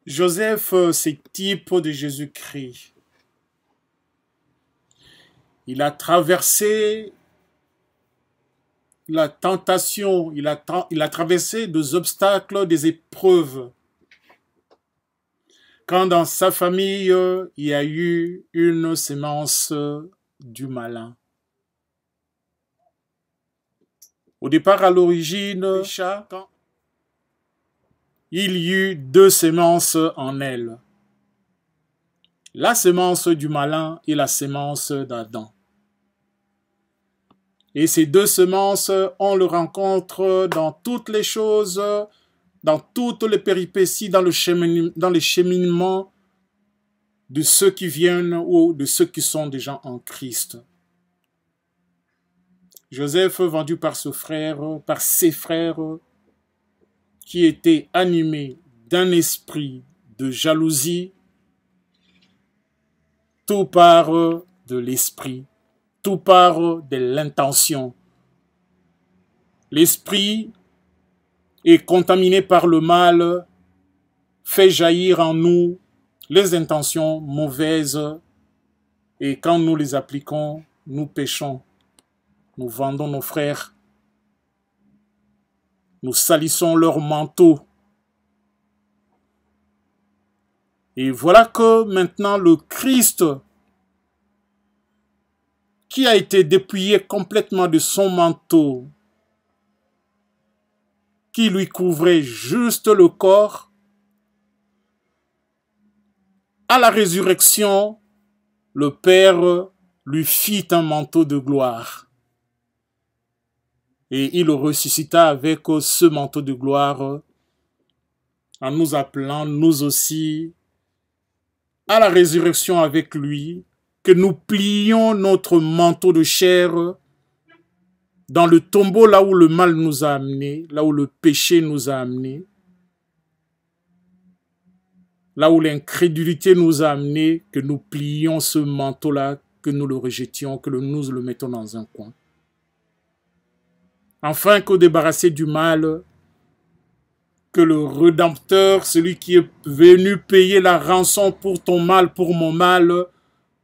Joseph, c'est type de Jésus-Christ. Il a traversé la tentation, il a traversé des obstacles, des épreuves. Quand dans sa famille, il y a eu une sémence du malin. Au départ, à l'origine, il y eut deux sémences en elle. La sémence du malin et la sémence d'Adam. Et ces deux semences, on le rencontre dans toutes les choses, dans toutes les péripéties, dans les cheminements de ceux qui viennent ou de ceux qui sont déjà en Christ. Joseph, vendu par ses frères, qui étaient animés d'un esprit de jalousie, tout part de l'esprit, tout part de l'intention. L'esprit est contaminé par le mal, fait jaillir en nous les intentions mauvaises, et quand nous les appliquons, nous péchons. Nous vendons nos frères, nous salissons leurs manteaux. Et voilà que maintenant le Christ, qui a été dépouillé complètement de son manteau, qui lui couvrait juste le corps, à la résurrection, le Père lui fit un manteau de gloire. Et il le ressuscita avec ce manteau de gloire, en nous appelant, nous aussi, à la résurrection avec lui, que nous plions notre manteau de chair dans le tombeau là où le mal nous a amenés, là où le péché nous a amenés, là où l'incrédulité nous a amenés, que nous plions ce manteau-là, que nous le rejetions, que nous le mettons dans un coin. Afin que débarrassé du mal, que le Rédempteur, celui qui est venu payer la rançon pour ton mal, pour mon mal,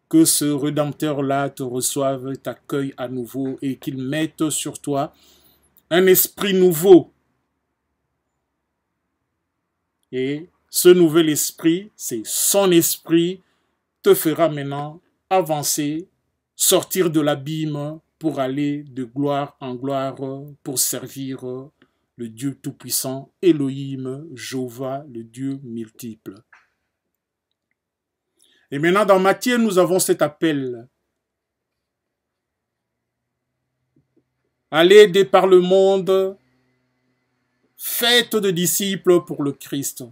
que ce Rédempteur-là te reçoive, t'accueille à nouveau et qu'il mette sur toi un esprit nouveau. Et ce nouvel esprit, c'est son esprit, te fera maintenant avancer, sortir de l'abîme pour aller de gloire en gloire, pour servir le Dieu Tout-Puissant, Elohim, Jéhovah, le Dieu multiple. Et maintenant, dans Matthieu, nous avons cet appel. Allez dès par le monde, faites de disciples pour le Christ.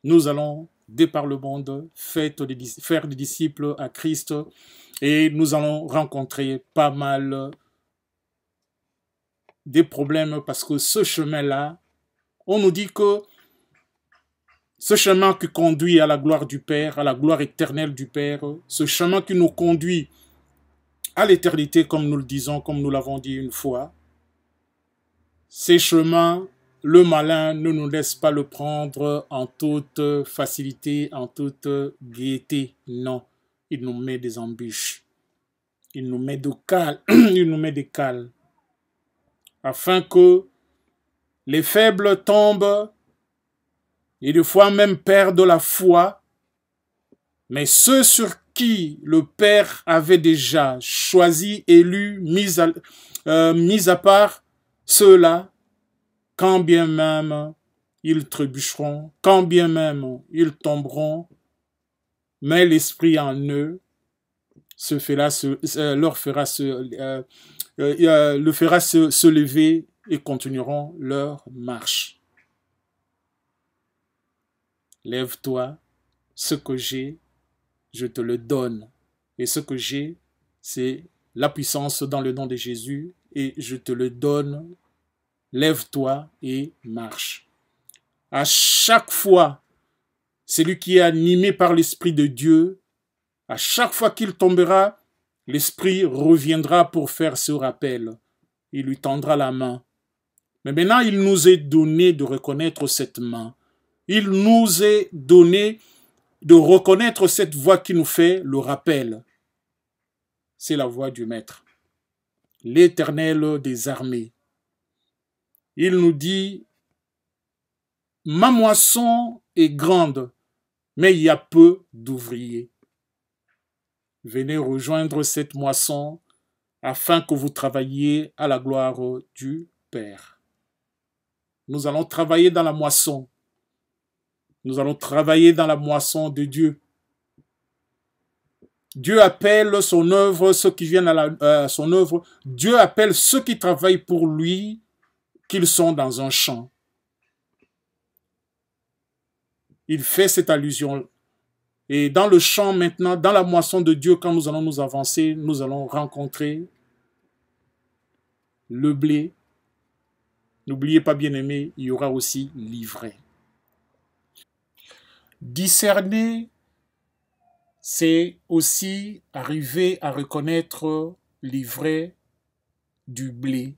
Nous allons dès par le monde faire des disciples à Christ et nous allons rencontrer pas mal des problèmes parce que ce chemin-là, on nous dit que ce chemin qui conduit à la gloire du Père, à la gloire éternelle du Père, ce chemin qui nous conduit à l'éternité, comme nous le disons, comme nous l'avons dit une fois, ces chemins, le malin ne nous laisse pas le prendre en toute facilité, en toute gaieté. Non, il nous met des embûches. Il nous met il nous met des cales. Afin que les faibles tombent et des fois même perdent la foi. Mais ceux sur qui le Père avait déjà choisi, élu, mis à part, ceux-là, quand bien même ils trébucheront, quand bien même ils tomberont, mais l'Esprit en eux leur fera se lever et continueront leur marche. Lève-toi, ce que j'ai, je te le donne. Et ce que j'ai, c'est la puissance dans le nom de Jésus, et je te le donne. Lève-toi et marche. À chaque fois, celui qui est animé par l'Esprit de Dieu, à chaque fois qu'il tombera, l'Esprit reviendra pour faire ce rappel. Il lui tendra la main. Mais maintenant, il nous est donné de reconnaître cette main. Il nous est donné de reconnaître cette voix qui nous fait le rappel. C'est la voix du Maître, l'Éternel des armées. Il nous dit, ma moisson est grande, mais il y a peu d'ouvriers. Venez rejoindre cette moisson afin que vous travailliez à la gloire du Père. Nous allons travailler dans la moisson. Nous allons travailler dans la moisson de Dieu. Dieu appelle son œuvre, ceux qui viennent à son œuvre. Dieu appelle ceux qui travaillent pour lui, qu'ils sont dans un champ. Il fait cette allusion. Et dans le champ maintenant, dans la moisson de Dieu, quand nous allons nous avancer, nous allons rencontrer le blé. N'oubliez pas, bien-aimés, il y aura aussi l'ivraie. Discerner, c'est aussi arriver à reconnaître l'ivraie du blé.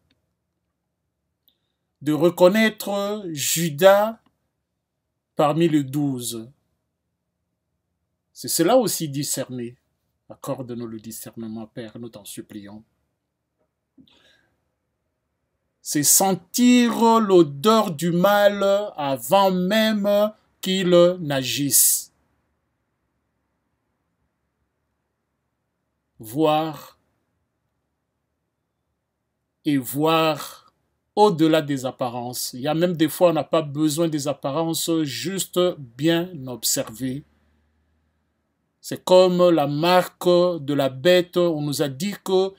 De reconnaître Judas parmi les 12. C'est cela aussi discerner. Accorde-nous le discernement, Père, nous t'en supplions. C'est sentir l'odeur du mal avant même qu'il n'agisse. Voir et voir au-delà des apparences. Il y a même des fois, on n'a pas besoin des apparences, juste bien observer. C'est comme la marque de la bête, on nous a dit que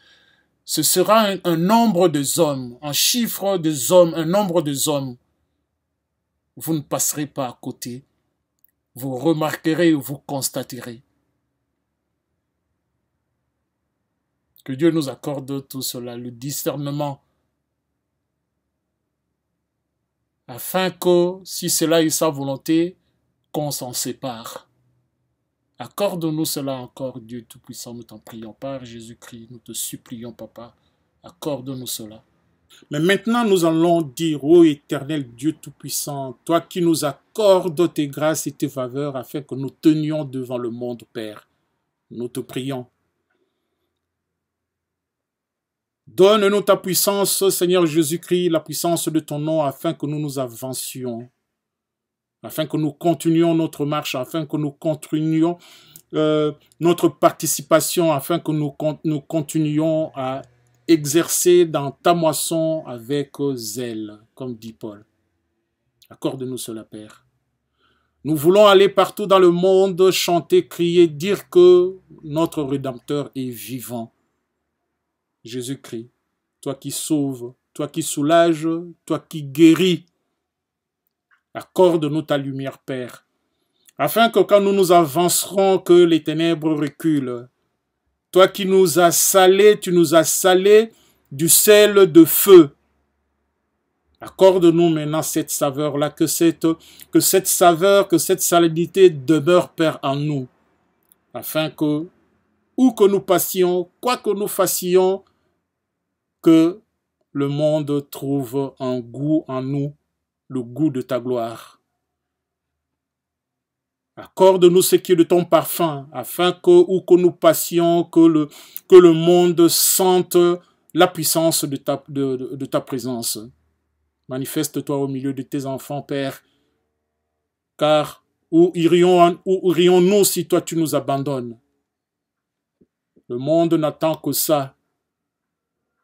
ce sera un nombre de hommes, un chiffre de hommes, un nombre de hommes. Vous ne passerez pas à côté. Vous remarquerez, vous constaterez. Que Dieu nous accorde tout cela, le discernement, afin que, si cela est sa volonté, qu'on s'en sépare. Accorde-nous cela encore, Dieu Tout-Puissant, nous t'en prions. Par Jésus-Christ, nous te supplions, Papa, accorde-nous cela. Mais maintenant, nous allons dire, ô éternel Dieu Tout-Puissant, toi qui nous accordes tes grâces et tes faveurs afin que nous tenions devant le monde, Père, nous te prions. Donne-nous ta puissance, Seigneur Jésus-Christ, la puissance de ton nom, afin que nous nous avancions, afin que nous continuions notre marche, afin que nous continuions notre participation, afin que nous continuions à exercer dans ta moisson avec zèle, comme dit Paul. Accorde-nous cela, Père. Nous voulons aller partout dans le monde, chanter, crier, dire que notre Rédempteur est vivant. Jésus-Christ, toi qui sauves, toi qui soulages, toi qui guéris, accorde-nous ta lumière, Père, afin que quand nous nous avancerons, que les ténèbres reculent. Toi qui nous as salés, tu nous as salés du sel de feu. Accorde-nous maintenant cette saveur-là, que cette saveur, que cette salinité demeure, Père, en nous, afin que, où que nous passions, quoi que nous fassions, que le monde trouve un goût en nous, le goût de ta gloire. Accorde-nous ce qui est de ton parfum, afin que, où que nous passions, que le monde sente la puissance de ta présence. Manifeste-toi au milieu de tes enfants, Père, car où irions-nous si toi tu nous abandonnes? Le monde n'attend que ça.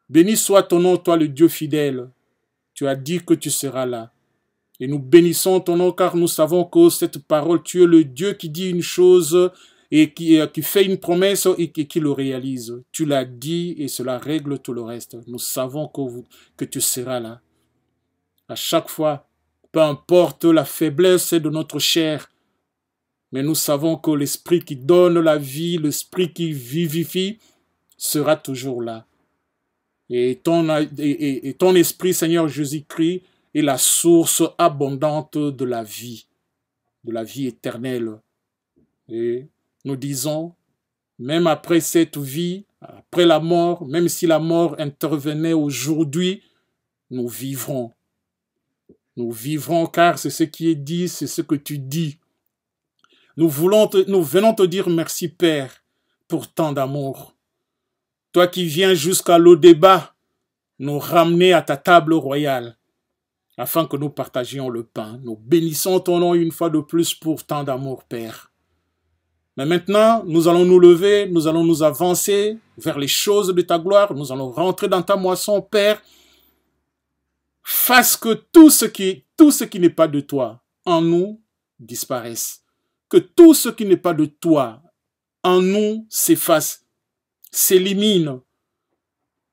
Béni soit ton nom, toi le Dieu fidèle. Tu as dit que tu seras là. Et nous bénissons ton nom car nous savons que cette parole, tu es le Dieu qui dit une chose et qui fait une promesse et qui le réalise. Tu l'as dit et cela règle tout le reste. Nous savons que tu seras là. À chaque fois, peu importe la faiblesse de notre chair, mais nous savons que l'esprit qui donne la vie, l'esprit qui vivifie, sera toujours là. Et ton esprit, Seigneur Jésus-Christ, est la source abondante de la vie éternelle. Et nous disons, même après cette vie, après la mort, même si la mort intervenait aujourd'hui, nous vivrons. Nous vivrons car c'est ce qui est dit, c'est ce que tu dis. Nous venons te dire merci, Père, pour tant d'amour. Toi qui viens jusqu'à l'au-débat, nous ramener à ta table royale, afin que nous partagions le pain. Nous bénissons ton nom une fois de plus pour tant d'amour, Père. Mais maintenant, nous allons nous lever, nous allons nous avancer vers les choses de ta gloire, nous allons rentrer dans ta moisson, Père. Fasse que tout ce qui n'est pas de toi en nous disparaisse. Que tout ce qui n'est pas de toi en nous s'efface, s'élimine,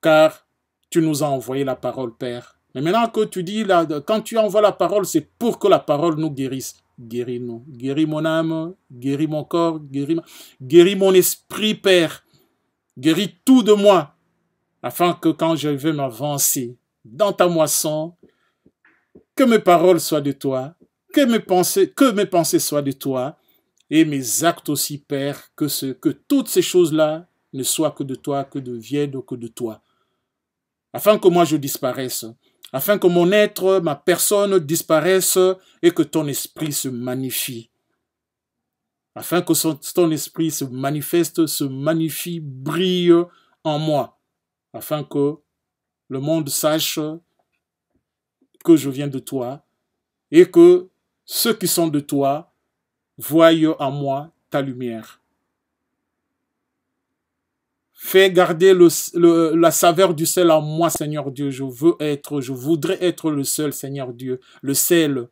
car tu nous as envoyé la parole, Père. Mais maintenant que tu dis, là, quand tu envoies la parole, c'est pour que la parole nous guérisse. Guéris-nous, guéris mon âme, guéris mon corps, guéris mon esprit, Père. Guéris tout de moi, afin que quand je vais m'avancer dans ta moisson, que mes paroles soient de toi, que mes pensées soient de toi, et mes actes aussi, Père, que toutes ces choses-là ne soient que de toi, que deviennent que de toi. Afin que moi je disparaisse, afin que mon être, ma personne disparaisse et que ton esprit se magnifie. Afin que ton esprit se manifeste, se magnifie, brille en moi. Afin que le monde sache que je viens de toi et que ceux qui sont de toi voient en moi ta lumière. Fais garder la saveur du sel en moi, Seigneur Dieu. Je voudrais être le seul, Seigneur Dieu, le sel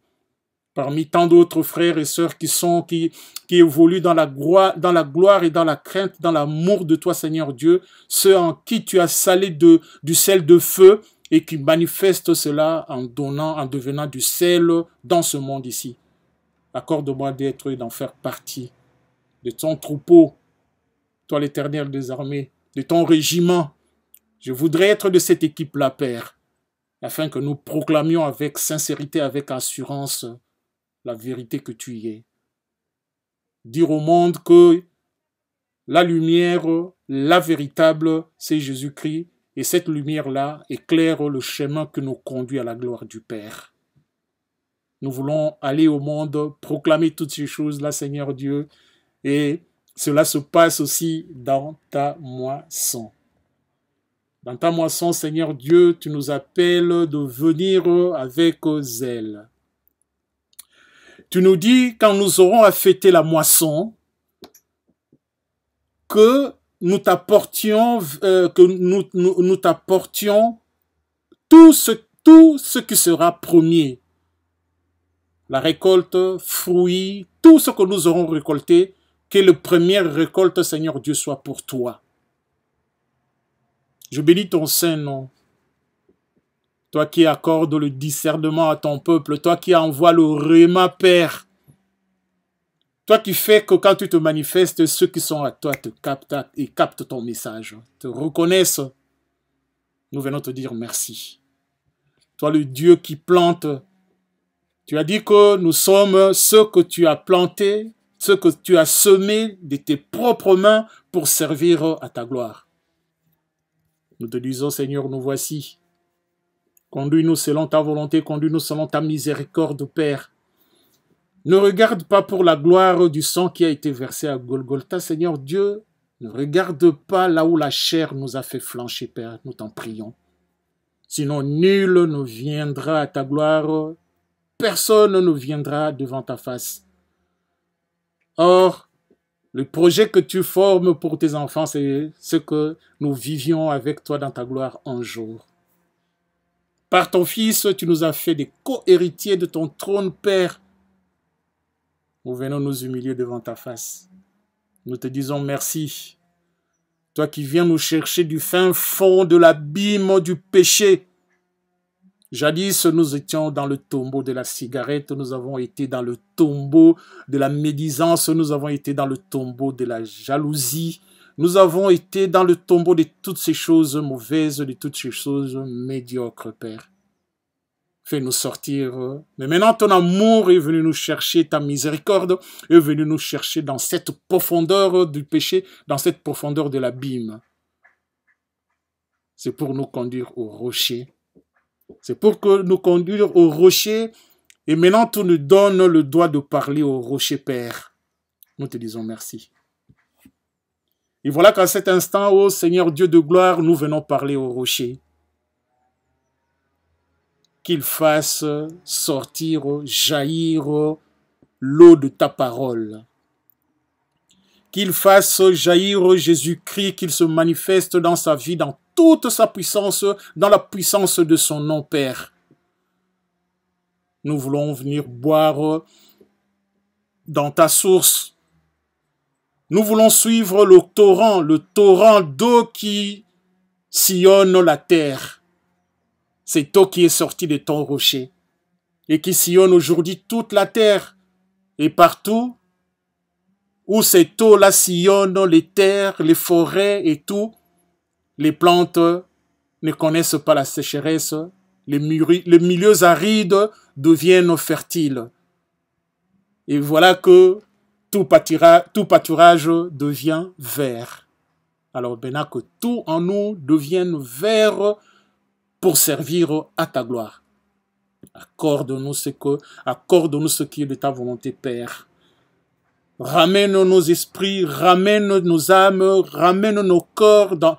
parmi tant d'autres frères et sœurs qui évoluent dans la gloire et dans la crainte, dans l'amour de toi, Seigneur Dieu, ceux en qui tu as salé du sel de feu et qui manifestent cela en devenant du sel dans ce monde ici. Accorde-moi d'être et d'en faire partie de ton troupeau, toi l'Éternel des armées, de ton régiment. Je voudrais être de cette équipe-là, Père, afin que nous proclamions avec sincérité, avec assurance, la vérité que tu y es. Dire au monde que la lumière, la véritable, c'est Jésus-Christ, et cette lumière-là éclaire le chemin que nous conduit à la gloire du Père. Nous voulons aller au monde, proclamer toutes ces choses-là, Seigneur Dieu, et cela se passe aussi dans ta moisson. Dans ta moisson, Seigneur Dieu, tu nous appelles de venir avec zèle. Tu nous dis, quand nous aurons à fêter la moisson, que nous t'apportions tout ce qui sera premier. La récolte, fruits, tout ce que nous aurons récolté, que la première récolte, Seigneur Dieu, soit pour toi. Je bénis ton saint nom. Toi qui accordes le discernement à ton peuple, toi qui envoies le réma, Père. Toi qui fais que quand tu te manifestes, ceux qui sont à toi te captent et captent ton message, te reconnaissent. Nous venons te dire merci. Toi le Dieu qui plante, tu as dit que nous sommes ceux que tu as plantés, ceux que tu as semés de tes propres mains pour servir à ta gloire. Nous te disons, Seigneur, nous voici. Conduis-nous selon ta volonté, conduis-nous selon ta miséricorde, Père. Ne regarde pas pour la gloire du sang qui a été versé à Golgotha, Seigneur Dieu. Ne regarde pas là où la chair nous a fait flancher, Père. Nous t'en prions. Sinon, nul ne viendra à ta gloire. Personne ne viendra devant ta face. Or, le projet que tu formes pour tes enfants, c'est ce que nous vivions avec toi dans ta gloire un jour. Par ton Fils, tu nous as fait des co-héritiers de ton trône, Père. Nous venons nous humilier devant ta face. Nous te disons merci. Toi qui viens nous chercher du fin fond de l'abîme du péché. Jadis, nous étions dans le tombeau de la cigarette, nous avons été dans le tombeau de la médisance, nous avons été dans le tombeau de la jalousie, nous avons été dans le tombeau de toutes ces choses mauvaises, de toutes ces choses médiocres, Père. Fais-nous sortir. Mais maintenant, ton amour est venu nous chercher, ta miséricorde est venue nous chercher dans cette profondeur du péché, dans cette profondeur de l'abîme. C'est pour nous conduire au rocher. C'est pour que nous conduire au rocher. Et maintenant, tu nous donnes le droit de parler au rocher, Père. Nous te disons merci. Et voilà qu'à cet instant, ô Seigneur Dieu de gloire, nous venons parler au rocher. Qu'il fasse sortir, jaillir l'eau de ta parole. Qu'il fasse jaillir Jésus-Christ, qu'il se manifeste dans sa vie, dans toute sa puissance, dans la puissance de son nom, Père. Nous voulons venir boire dans ta source. Nous voulons suivre le torrent d'eau qui sillonne la terre. C'est eau qui est sortie de ton rocher et qui sillonne aujourd'hui toute la terre. Et partout où cette eau-là sillonne les terres, les forêts et tout, les plantes ne connaissent pas la sécheresse, les milieux arides deviennent fertiles. Et voilà que tout pâturage devient vert. Alors maintenant que tout en nous devienne vert pour servir à ta gloire. Accorde-nous ce qui est de ta volonté, Père. Ramène nos esprits, ramène nos âmes, ramène nos cœurs dans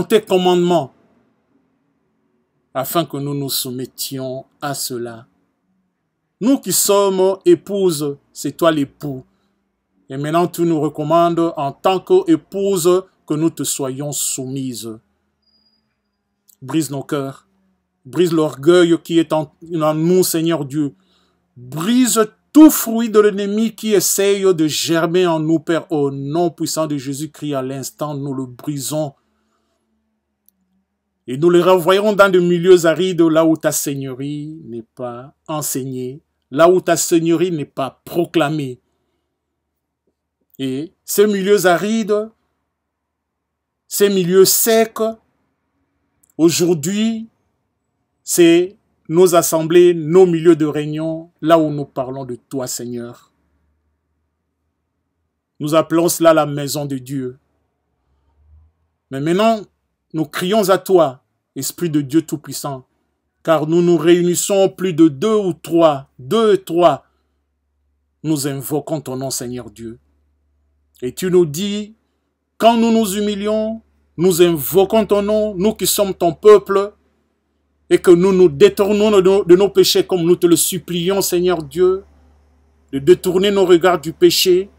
tes commandements, afin que nous nous soumettions à cela. Nous qui sommes épouses, c'est toi l'époux. Et maintenant tu nous recommandes en tant qu'épouse que nous te soyons soumises. Brise nos cœurs, brise l'orgueil qui est en nous, Seigneur Dieu. Brise tout fruit de l'ennemi qui essaye de germer en nous, Père. Au nom puissant de Jésus-Christ, à l'instant, nous le brisons. Et nous les renvoyons dans des milieux arides, là où ta seigneurie n'est pas enseignée, là où ta seigneurie n'est pas proclamée. Et ces milieux arides, ces milieux secs, aujourd'hui, c'est nos assemblées, nos milieux de réunion, là où nous parlons de toi, Seigneur. Nous appelons cela la maison de Dieu. Mais maintenant, nous crions à toi, Esprit de Dieu Tout-Puissant, car nous nous réunissons plus de 2 ou 3, 2 et 3. Nous invoquons ton nom, Seigneur Dieu. Et tu nous dis, quand nous nous humilions, nous invoquons ton nom, nous qui sommes ton peuple, et que nous nous détournons de nos péchés comme nous te le supplions, Seigneur Dieu, de détourner nos regards du péché,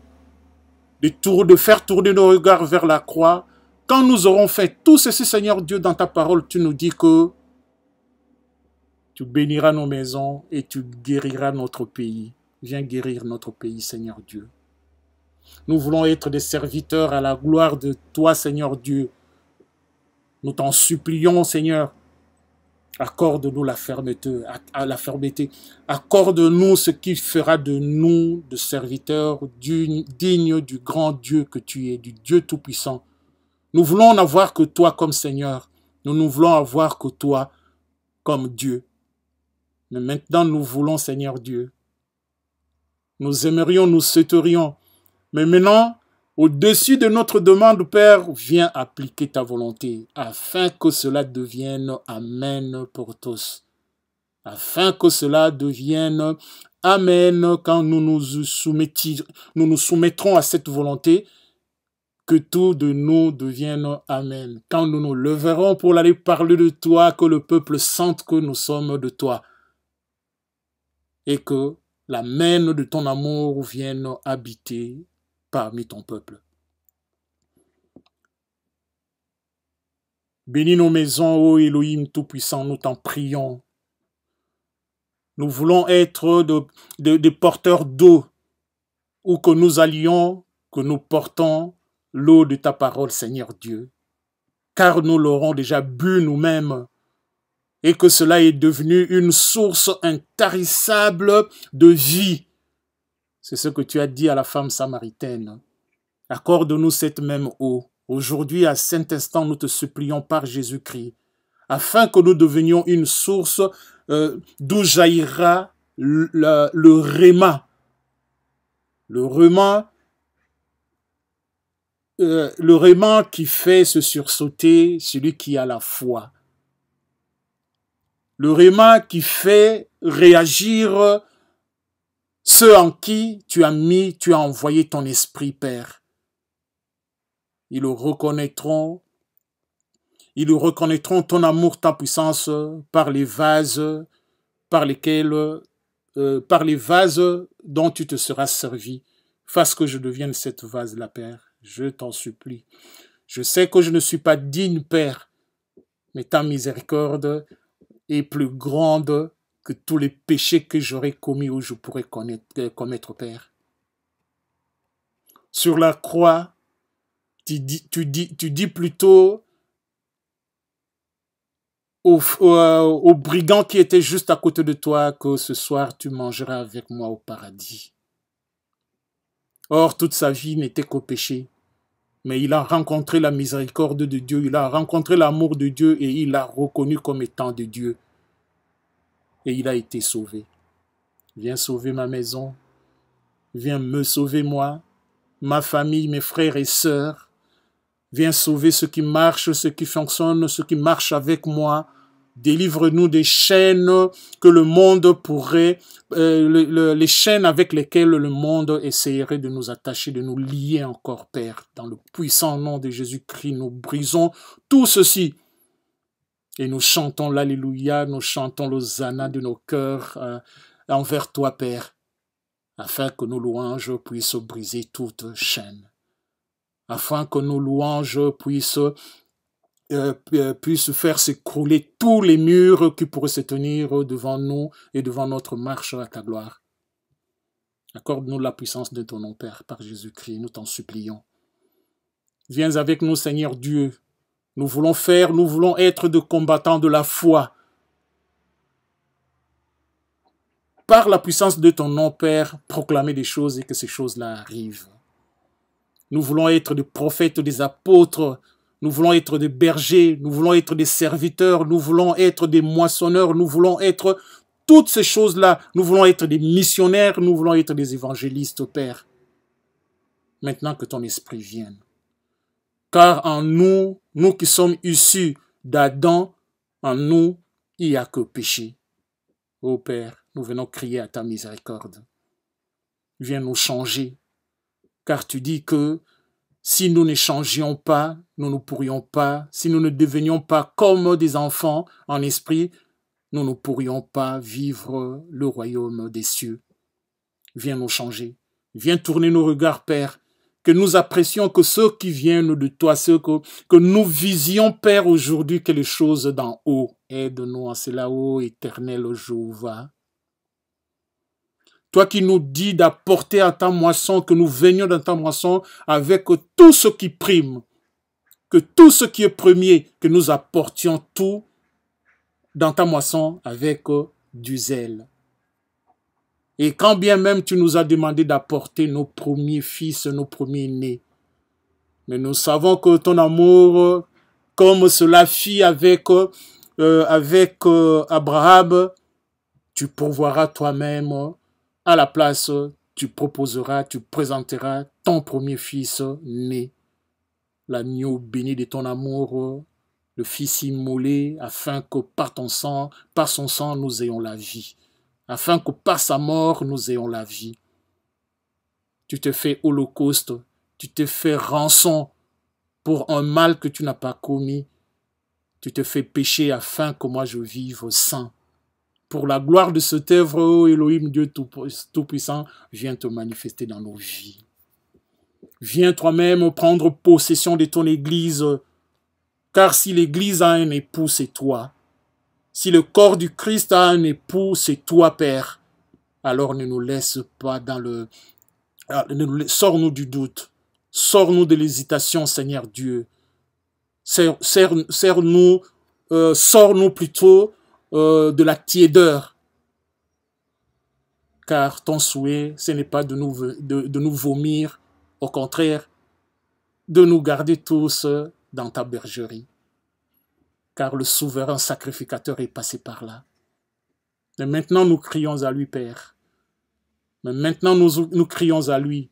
de faire tourner nos regards vers la croix. Quand nous aurons fait tout ceci, Seigneur Dieu, dans ta parole, tu nous dis que tu béniras nos maisons et tu guériras notre pays. Viens guérir notre pays, Seigneur Dieu. Nous voulons être des serviteurs à la gloire de toi, Seigneur Dieu. Nous t'en supplions, Seigneur. Accorde-nous la fermeté. Accorde-nous ce qui fera de nous de serviteurs dignes du grand Dieu que tu es, du Dieu Tout-Puissant. Nous voulons n'avoir que toi comme Seigneur. Nous voulons avoir que toi comme Dieu. Mais maintenant, nous voulons, Seigneur Dieu. Nous aimerions, nous souhaiterions. Mais maintenant, au-dessus de notre demande, Père, viens appliquer ta volonté, afin que cela devienne Amen pour tous. Afin que cela devienne Amen quand nous nous soumettrons à cette volonté, que tout de nous devienne Amen. Quand nous nous leverons pour aller parler de toi, que le peuple sente que nous sommes de toi. Et que l'Amen de ton amour vienne habiter parmi ton peuple. Bénis nos maisons, ô Elohim Tout-Puissant, nous t'en prions. Nous voulons être des porteurs d'eau, où que nous allions, que nous portons l'eau de ta parole, Seigneur Dieu. Car nous l'aurons déjà bu nous-mêmes, et que cela est devenu une source intarissable de vie. C'est ce que tu as dit à la femme samaritaine. Accorde-nous cette même eau. Aujourd'hui, à cet instant, nous te supplions par Jésus-Christ, afin que nous devenions une source d'où jaillira le réma. Le réma, le réman qui fait se sursauter celui qui a la foi. Le réma qui fait réagir ceux en qui tu as envoyé ton esprit, Père. Ils le reconnaîtront ton amour, ta puissance par les vases par les vases dont tu te seras servi. Fasse que je devienne cette vase-là, Père. Je t'en supplie. Je sais que je ne suis pas digne, Père, mais ta miséricorde est plus grande que tous les péchés que j'aurais commis ou je pourrais commettre, Père. Sur la croix, tu dis plutôt au brigand qui était juste à côté de toi que ce soir tu mangeras avec moi au paradis. Or, toute sa vie n'était qu'au péché. Mais il a rencontré la miséricorde de Dieu, il a rencontré l'amour de Dieu et il l'a reconnu comme étant de Dieu. Et il a été sauvé. Viens sauver ma maison. Viens me sauver moi, ma famille, mes frères et sœurs. Viens sauver ce qui marche, ce qui fonctionne, ce qui marche avec moi. Délivre-nous des chaînes que le monde pourrait, les chaînes avec lesquelles le monde essaierait de nous attacher, de nous lier encore, Père. Dans le puissant nom de Jésus-Christ, nous brisons tout ceci. Et nous chantons l'Alléluia, nous chantons l'Hosanna de nos cœurs envers toi, Père, afin que nos louanges puissent briser toute chaîne. Afin que nos louanges puissent faire s'écrouler tous les murs qui pourraient se tenir devant nous et devant notre marche à ta gloire. Accorde-nous la puissance de ton nom, Père, par Jésus-Christ, nous t'en supplions. Viens avec nous, Seigneur Dieu. Nous voulons être de combattants de la foi. Par la puissance de ton nom, Père, proclamer des choses et que ces choses-là arrivent. Nous voulons être des prophètes, des apôtres. Nous voulons être des bergers, nous voulons être des serviteurs, nous voulons être des moissonneurs, nous voulons être toutes ces choses-là. Nous voulons être des missionnaires, nous voulons être des évangélistes, Père. Maintenant que ton esprit vienne. Car en nous, nous qui sommes issus d'Adam, en nous, il n'y a que péché. Ô Père, nous venons crier à ta miséricorde. Viens nous changer, car tu dis que si nous ne changions pas, nous ne pourrions pas, si nous ne devenions pas comme des enfants en esprit, nous ne pourrions pas vivre le royaume des cieux. Viens nous changer. Viens tourner nos regards, Père, que nous apprécions que ceux qui viennent de toi, ceux que nous visions, Père, aujourd'hui, quelque chose d'en haut. Aide-nous en cela, ô éternel Jéhovah. Toi qui nous dis d'apporter à ta moisson, que nous venions dans ta moisson avec tout ce qui prime, que tout ce qui est premier, que nous apportions tout dans ta moisson avec du zèle. Et quand bien même tu nous as demandé d'apporter nos premiers fils, nos premiers nés, mais nous savons que ton amour, comme cela fit avec Abraham, tu pourvoiras toi-même. À la place, tu proposeras, tu présenteras ton premier fils né, l'agneau béni de ton amour, le fils immolé, afin que par son sang, nous ayons la vie, afin que par sa mort, nous ayons la vie. Tu te fais holocauste, tu te fais rançon pour un mal que tu n'as pas commis, tu te fais pécher afin que moi je vive saint. Pour la gloire de cette œuvre, ô Elohim, Dieu Tout-Puissant, viens te manifester dans nos vies. Viens toi-même prendre possession de ton Église, car si l'Église a un époux, c'est toi. Si le corps du Christ a un époux, c'est toi, Père. Alors ne nous laisse pas dans le... Sors-nous du doute. Sors-nous de l'hésitation, Seigneur Dieu. Sors-nous plutôt de la tiédeur, car ton souhait, ce n'est pas de nous vomir, au contraire, de nous garder tous dans ta bergerie, car le souverain sacrificateur est passé par là. Mais maintenant nous crions à lui, Père. Mais maintenant nous crions à lui,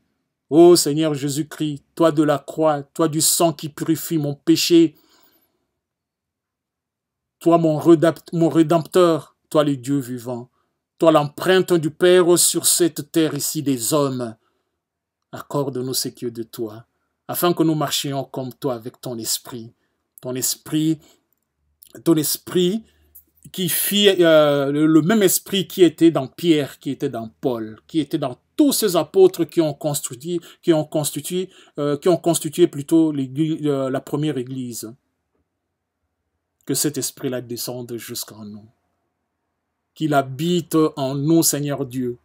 Ô Seigneur Jésus-Christ, toi de la croix, toi du sang qui purifie mon péché, toi mon Rédempteur, toi le Dieu vivant, toi l'empreinte du Père sur cette terre ici des hommes, accorde-nous ce qui est de toi, afin que nous marchions comme toi avec ton esprit qui fit le même esprit qui était dans Pierre, qui était dans Paul, qui était dans tous ces apôtres qui ont constitué plutôt la première église. Que cet esprit-là descende jusqu'en nous. Qu'il habite en nous, Seigneur Dieu,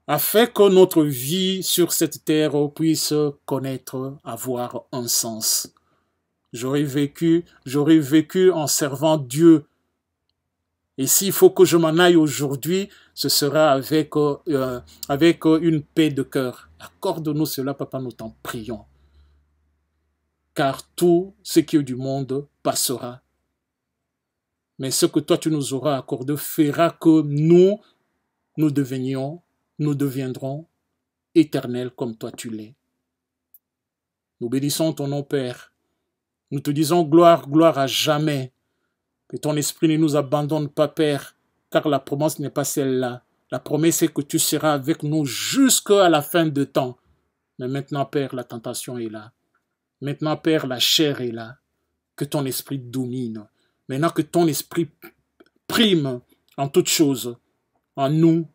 afin que notre vie sur cette terre puisse connaître, avoir un sens. J'aurais vécu en servant Dieu. Et s'il faut que je m'en aille aujourd'hui, ce sera avec une paix de cœur. Accorde-nous cela, Papa, nous t'en prions. Car tout ce qui est du monde passera. Mais ce que toi tu nous auras accordé fera que nous deviendrons éternels comme toi tu l'es. Nous bénissons ton nom, Père. Nous te disons gloire, gloire à jamais. Que ton esprit ne nous abandonne pas, Père, car la promesse n'est pas celle-là. La promesse est que tu seras avec nous jusqu'à la fin de temps. Mais maintenant, Père, la tentation est là. Maintenant, Père, la chair est là. Que ton esprit domine. Maintenant que ton esprit prime en toutes choses, en nous,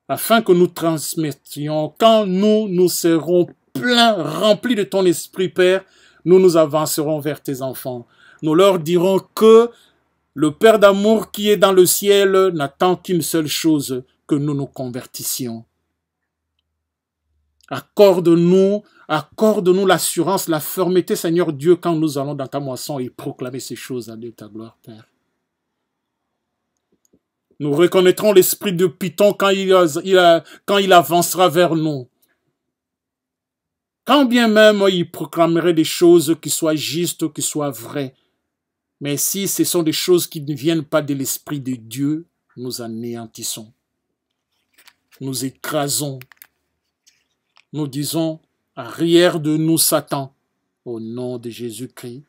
afin que nous transmettions, quand nous serons pleins, remplis de ton esprit, Père, nous avancerons vers tes enfants. Nous leur dirons que le Père d'amour qui est dans le ciel n'attend qu'une seule chose, que nous nous convertissions. Accorde-nous l'assurance, la fermeté, Seigneur Dieu, quand nous allons dans ta moisson et proclamer ces choses à Dieu, ta gloire, Père. Nous reconnaîtrons l'esprit de Python quand il avancera vers nous. Quand bien même il proclamerait des choses qui soient justes, qui soient vraies. Mais si ce sont des choses qui ne viennent pas de l'esprit de Dieu, nous anéantissons. Nous écrasons. Nous disons, arrière de nous, Satan, au nom de Jésus-Christ.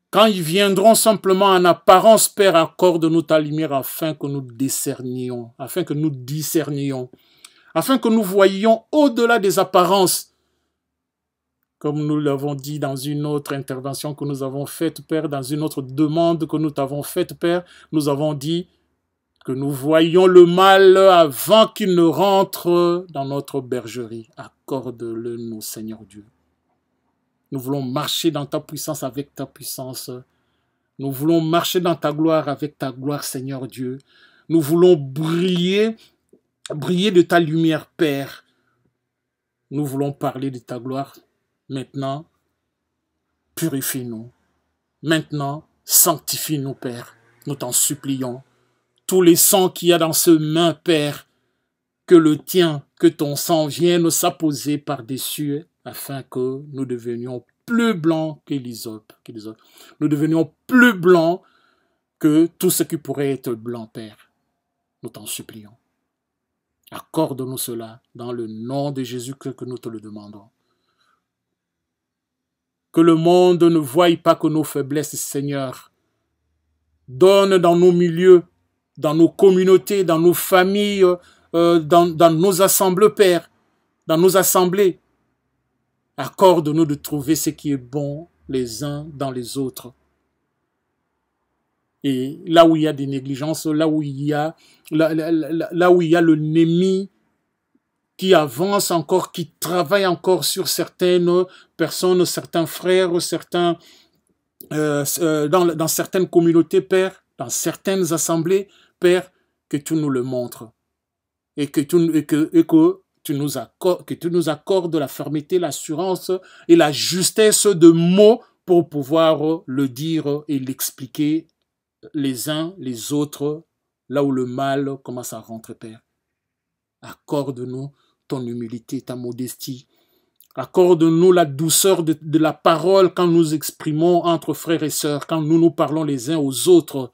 Quand ils viendront simplement en apparence, Père, accorde-nous ta lumière afin que nous discernions, afin que nous voyions au-delà des apparences. Comme nous l'avons dit dans une autre intervention que nous avons faite, Père, dans une autre demande que nous t'avons faite, Père, nous avons dit que nous voyions le mal avant qu'il ne rentre dans notre bergerie. Accorde-le nous, Seigneur Dieu. Nous voulons marcher dans ta puissance avec ta puissance. Nous voulons marcher dans ta gloire avec ta gloire, Seigneur Dieu. Nous voulons briller de ta lumière, Père. Nous voulons parler de ta gloire. Maintenant, purifie-nous. Maintenant, sanctifie-nous, Père. Nous t'en supplions. Tous les sangs qu'il y a dans ce main, Père, que le tien, que ton sang vienne s'apposer par-dessus, afin que nous devenions plus blancs que l'hysope. Nous devenions plus blancs que tout ce qui pourrait être blanc, Père. Nous t'en supplions. Accorde-nous cela dans le nom de Jésus que nous te le demandons. Que le monde ne voie pas que nos faiblesses, Seigneur. Donne dans nos milieux, dans nos communautés, dans nos familles, dans nos assemblées, Père, dans nos assemblées. Accorde-nous de trouver ce qui est bon les uns dans les autres. Et là où il y a des négligences, là où il y a l'ennemi qui avance encore, qui travaille encore sur certaines personnes, certains frères, dans certaines communautés, Père, dans certaines assemblées, Père, que tu nous le montres. Et que tu nous accordes la fermeté, l'assurance et la justesse de mots pour pouvoir le dire et l'expliquer les uns les autres, là où le mal commence à rentrer, Père. Accorde-nous ton humilité, ta modestie. Accorde-nous la douceur de la parole quand nous exprimons entre frères et sœurs, quand nous parlons les uns aux autres.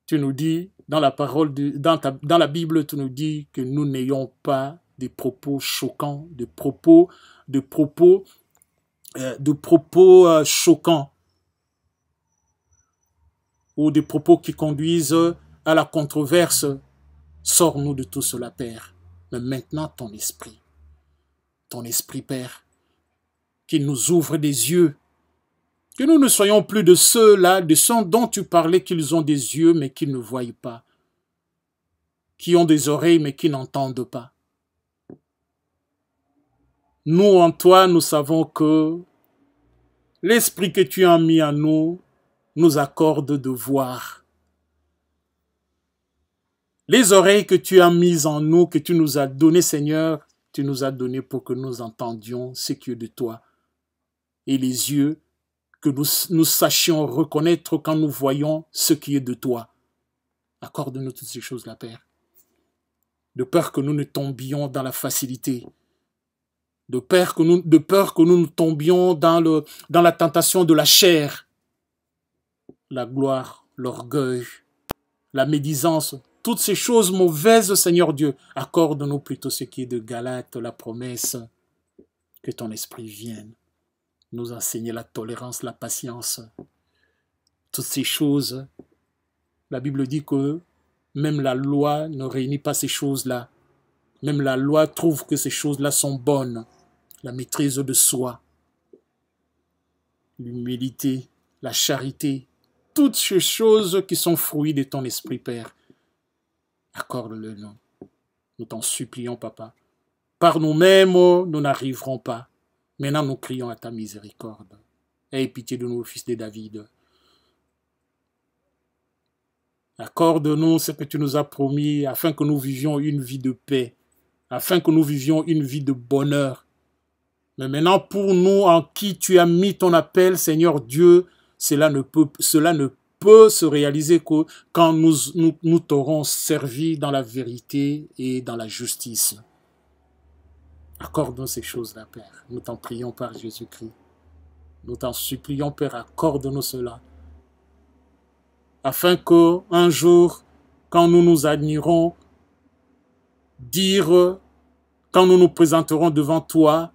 Tu nous dis Dans la parole, dans la Bible, tu nous dis que nous n'ayons pas des propos choquants, des propos choquants ou des propos qui conduisent à la controverse. Sors-nous de tout cela, Père. Mais maintenant, ton esprit, Père, qu'il nous ouvre des yeux, que nous ne soyons plus de ceux-là, de ceux dont tu parlais qu'ils ont des yeux mais qu'ils ne voient pas, qui ont des oreilles mais qui n'entendent pas. Nous, en toi, nous savons que l'esprit que tu as mis en nous accorde de voir. Les oreilles que tu as mises en nous, que tu nous as données, Seigneur, tu nous as données pour que nous entendions ce qui est de toi. Et les yeux, que nous sachions reconnaître quand nous voyons ce qui est de toi. Accorde-nous toutes ces choses-là, Père. De peur que nous ne tombions dans la facilité. De peur que nous tombions dans la tentation de la chair. La gloire, l'orgueil, la médisance, toutes ces choses mauvaises, Seigneur Dieu, accorde-nous plutôt ce qui est de Galates, la promesse que ton esprit vienne nous enseigner la tolérance, la patience. Toutes ces choses, la Bible dit que même la loi ne réunit pas ces choses-là. Même la loi trouve que ces choses-là sont bonnes. La maîtrise de soi, l'humilité, la charité, toutes ces choses qui sont fruits de ton esprit, Père. Accorde-le-nous. Nous t'en supplions, Papa. Par nous-mêmes, nous n'arriverons pas. Maintenant, nous crions à ta miséricorde. Aie pitié de nous, fils de David. Accorde-nous ce que tu nous as promis, afin que nous vivions une vie de paix, afin que nous vivions une vie de bonheur. Mais maintenant, pour nous, en qui tu as mis ton appel, Seigneur Dieu, cela ne peut se réaliser que quand nous t'aurons servi dans la vérité et dans la justice. Accorde-nous ces choses-là, Père. Nous t'en prions par Jésus-Christ. Nous t'en supplions, Père, accorde-nous cela. Afin qu'un jour, quand nous nous admirons, quand nous nous présenterons devant toi,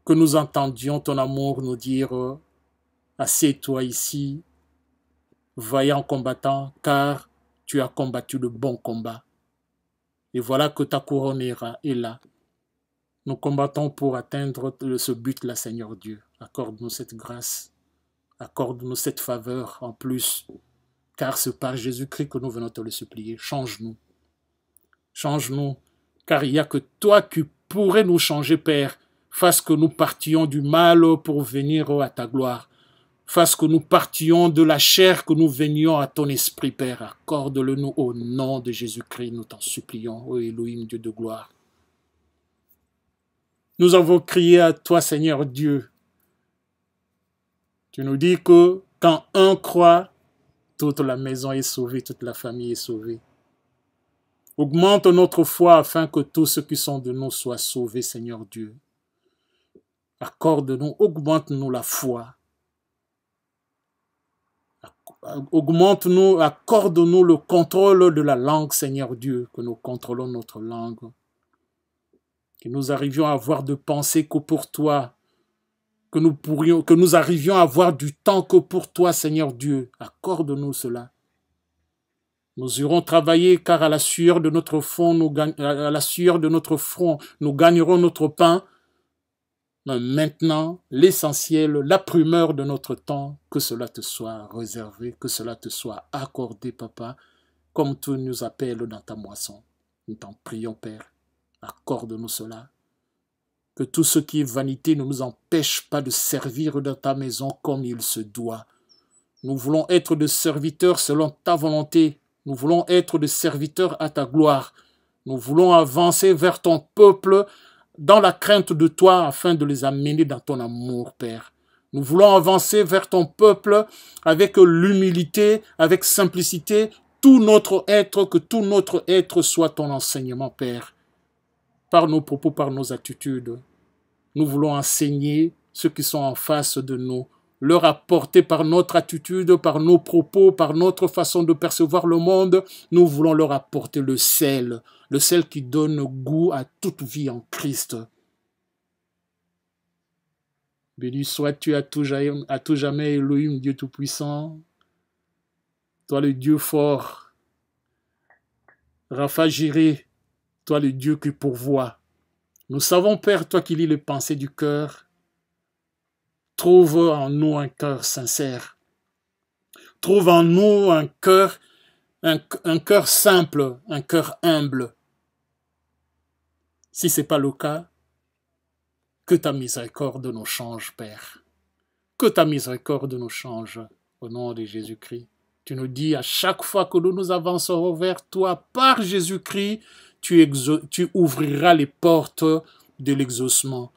que nous entendions ton amour nous dire « Assieds-toi ici, vaillant combattant, car tu as combattu le bon combat. Et voilà que ta couronne est là. Nous combattons pour atteindre ce but-là, Seigneur Dieu. Accorde-nous cette grâce. Accorde-nous cette faveur en plus. Car c'est par Jésus-Christ que nous venons te le supplier. Change-nous. Change-nous. Car il n'y a que toi qui pourrais nous changer, Père. Fasse que nous partions du mal pour venir à ta gloire. Fasse que nous partions de la chair, que nous venions à ton esprit, Père. Accorde-le-nous au nom de Jésus-Christ. Nous t'en supplions, ô Elohim, Dieu de gloire. Nous avons crié à toi, Seigneur Dieu. Tu nous dis que quand un croit, toute la maison est sauvée, toute la famille est sauvée. Augmente notre foi afin que tous ceux qui sont de nous soient sauvés, Seigneur Dieu. Accorde-nous, augmente-nous la foi. Augmente-nous, accorde-nous le contrôle de la langue, Seigneur Dieu, que nous contrôlons notre langue. Que nous arrivions à avoir de pensées que pour toi, que nous arrivions à avoir du temps que pour toi, Seigneur Dieu. Accorde-nous cela. Nous irons travailler car à la sueur de notre front, nous gagnerons notre pain. Mais maintenant, l'essentiel, la primeur de notre temps, que cela te soit réservé, que cela te soit accordé, Papa, comme tu nous appelles dans ta moisson. Nous t'en prions, Père. Accorde-nous cela. Que tout ce qui est vanité ne nous empêche pas de servir dans ta maison comme il se doit. Nous voulons être des serviteurs selon ta volonté. Nous voulons être des serviteurs à ta gloire. Nous voulons avancer vers ton peuple dans la crainte de toi afin de les amener dans ton amour, Père. Nous voulons avancer vers ton peuple avec l'humilité, avec simplicité, que tout notre être soit ton enseignement, Père. Par nos propos, par nos attitudes, nous voulons enseigner ceux qui sont en face de nous leur apporter par notre attitude, par nos propos, par notre façon de percevoir le monde. Nous voulons leur apporter le sel qui donne goût à toute vie en Christ. Béni sois-tu à tout jamais, Elohim, Dieu Tout-Puissant. Toi le Dieu fort, Rapha Jiré, toi le Dieu qui pourvoit. Nous savons, Père, toi qui lis les pensées du cœur, trouve en nous un cœur sincère. Trouve en nous un cœur simple, un cœur humble. Si ce n'est pas le cas, que ta miséricorde nous change, Père. Que ta miséricorde nous change, au nom de Jésus-Christ. Tu nous dis à chaque fois que nous nous avancerons vers toi, par Jésus-Christ, tu ouvriras les portes de l'exaucement.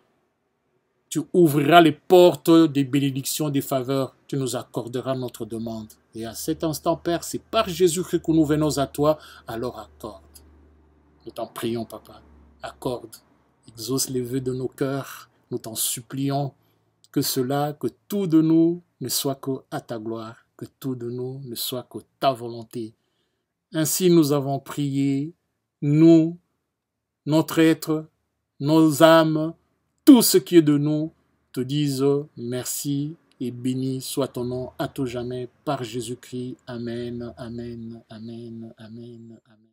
Tu ouvriras les portes des bénédictions, des faveurs. Tu nous accorderas notre demande. Et à cet instant, Père, c'est par Jésus-Christ que nous venons à toi, alors accorde. Nous t'en prions, Papa. Accorde. Exauce les vœux de nos cœurs. Nous t'en supplions que tout de nous ne soit qu'à ta gloire, que tout de nous ne soit que ta volonté. Ainsi nous avons prié, nous, notre être, nos âmes, tout ce qui est de nous, te disent merci et béni soit ton nom à tout jamais par Jésus-Christ. Amen, amen, amen, amen, amen.